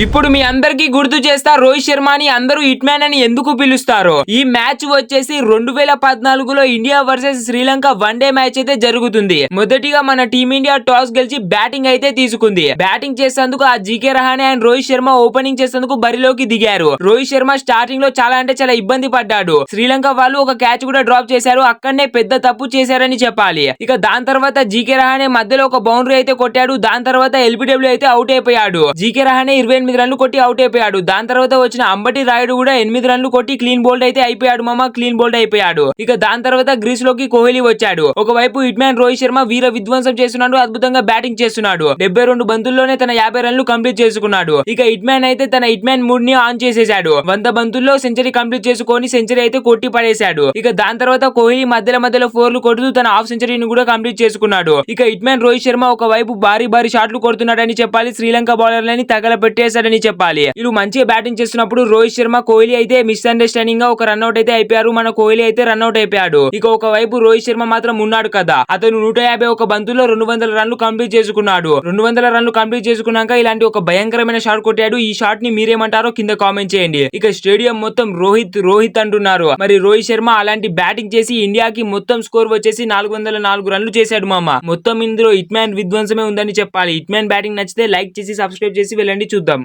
ఇప్పుడు మీ అందరికీ గుర్తు చేస్తా రోహిత్ శర్మని అందరూ హిట్ మ్యాన్ అని ఎందుకు పిలుస్తారు. ఈ మ్యాచ్ వచ్చేసి 2014లో India versus Sri Lanka one day match అయితే జరుగుతుంది. మొదటిగా మన టీమిండియా టాస్ గెలిచి బ్యాటింగ్ అయితే తీసుకుంది. బ్యాటింగ్ చేసేందుకు ఆ GK Rahane and Rohit Sharma opening చేసేందుకు బరిలోకి దిగారు. రోహిత్ శర్మ స్టార్టింగ్ లో చాలా అంటే చాలా ఇబ్బంది పడ్డాడు. శ్రీలంక వాళ్ళు ఒక క్యాచ్ కూడా డ్రాప్ చేశారు. అక్కడనే పెద్ద తప్పు చేశారని చెప్పాలి. ఇక దాని తర్వాత జీకే రహానే మధ్యలో ఒక బౌండరీ అయితే కొట్టాడు. దాని తర్వాత ఎల్బిడబ్ల్యూ అయితే అవుట్ అయిపోయాడు. జీకే రహానే 28 రన్లు కొట్టి అవుట్ అయిపోయాడు. దాని తర్వాత వచ్చిన అంబటి రాయుడు కూడా 8 రన్లు కొట్టి క్లీన్ బౌల్డ్ అయితే అయిపోయాడు. క్లీన్ బౌల్డ్ అయిపోయాడు. ఇక దాని తర్వాత గ్రీస్ లోకి కోహ్లీ వచ్చాడు. ఒకవైపు హిట్ మ్యాన్ రోహిత్ శర్మ వీర విధ్వంసం చేస్తున్నాడు. అద్భుతంగా బ్యాటింగ్ చేస్తున్నాడు. 72 బంతుల్లోనే తన 50 రన్లు కంప్లీట్ చేసుకున్నాడు. ఇక హిట్ మ్యాన్ అయితే తన హిట్ మ్యాన్ మూడ్ ని ఆన్ చేసేసాడు. 100 బంతుల్లో సెంచరీ కంప్లీట్ చేసుకొని సెంచరీ అయితే కొట్టి పడేశాడు. ఇక దాని తర్వాత కోహ్లీ మధ్యలో ఫోర్లు కొడుతూ తన హాఫ్ సెంచరీని కూడా కంప్లీట్ చేసుకున్నాడు. ఇక హిట్ మ్యాన్ రోహిత్ శర్మ ఒకవైపు భారీ షాట్లు కొడుతున్నాడని చెప్పాలి. శ్రీలంక బౌలర్లని తగలబెట్టేశాడని చెప్పాలి. వీళ్ళు మంచిగా బ్యాటింగ్ చేస్తున్నప్పుడు రోహిత్ శర్మ కోహ్లీ అయితే మిస్అండర్స్టాండింగ్ గా ఒక రన్అట్ అయితే అయిపోయారు. మన కోహ్లీ అయితే రన్అట్ అయిపోయాడు. ఇక ఒకవైపు రోహిత్ శర్మ మాత్రం ఉన్నాడు కదా, అతను 151 బంతుల్లో 200 రన్లు కంప్లీట్ చేసుకున్నాడు. 200 రన్లు కంప్లీట్ చేసుకున్నాక ఇలాంటి ఒక భయంకరమైన షాట్ కొట్టాడు. ఈ షాట్ ని మీరేమంటారో కింద కామెంట్ చేయండి. ఇక స్టేడియం మొత్తం రోహిత్ అంటున్నారు. మరి రోహిత్ శర్మ అలాంటి బ్యాటింగ్ చేసి ఇండియాకి మొత్తం స్కోర్ వచ్చేసి 404 రన్లు చేశాడు మామ. మొత్తం ఇందులో హిట్ మ్యాన్ విధ్వంసమే ఉందని చెప్పాలి. హిట్ మ్యాన్ బ్యాటింగ్ నచ్చితే లైక్ చేసి సబ్స్క్రైబ్ చేసి వెళ్ళండి చూద్దాం.